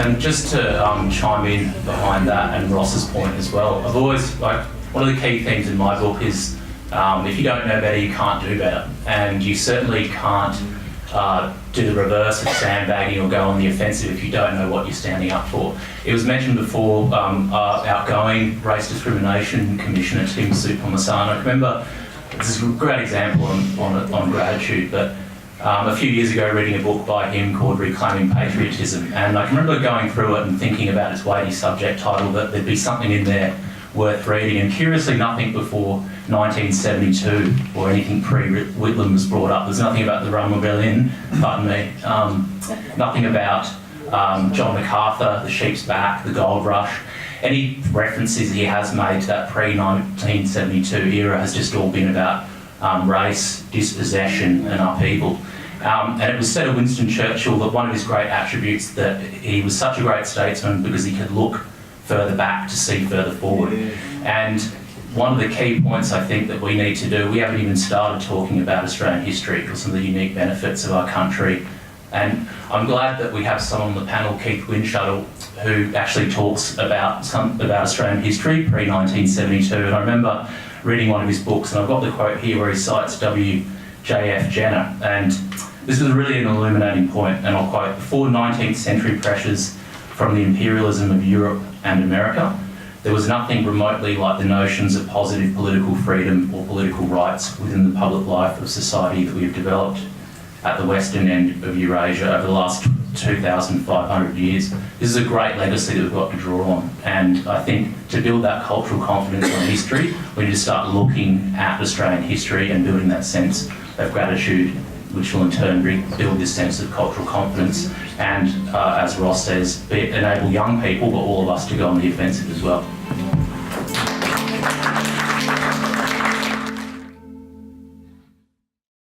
And just to chime in behind that and Ross's point as well, I've always, one of the key themes in my book is if you don't know better, you can't do better. And you certainly can't do the reverse of sandbagging or go on the offensive if you don't know what you're standing up for. It was mentioned before, outgoing Race Discrimination Commissioner Tim Soutphommasane. I remember, this is a great example on gratitude, but a few years ago reading a book by him called Reclaiming Patriotism, and I can remember going through it and thinking about its weighty subject title, that there'd be something in there worth reading, and curiously nothing before 1972 or anything pre-Whitlam was brought up. There's nothing about the Rum Rebellion, pardon me, nothing about John MacArthur, the Sheep's Back, the Gold Rush. Any references he has made to that pre-1972 era has just all been about race, dispossession and upheaval. And it was said of Winston Churchill that one of his great attributes, that he was such a great statesman because he could look further back to see further forward. And one of the key points I think that we need to do, we haven't even started talking about Australian history or some of the unique benefits of our country. And I'm glad that we have someone on the panel, Keith Winshuttle, who actually talks about Australian history pre-1972. And I remember reading one of his books, and I've got the quote here where he cites W.J.F. Jenner. And this is really an illuminating point, and I'll quote, "Before 19th century pressures from the imperialism of Europe and America, there was nothing remotely like the notions of positive political freedom or political rights within the public life of society that we have developed at the western end of Eurasia over the last 2,500 years. This is a great legacy that we've got to draw on, and I think to build that cultural confidence on history, we need to start looking at Australian history and building that sense of gratitude, which will in turn build this sense of cultural confidence and, as Ross says, enable young people, but all of us, to go on the offensive as well."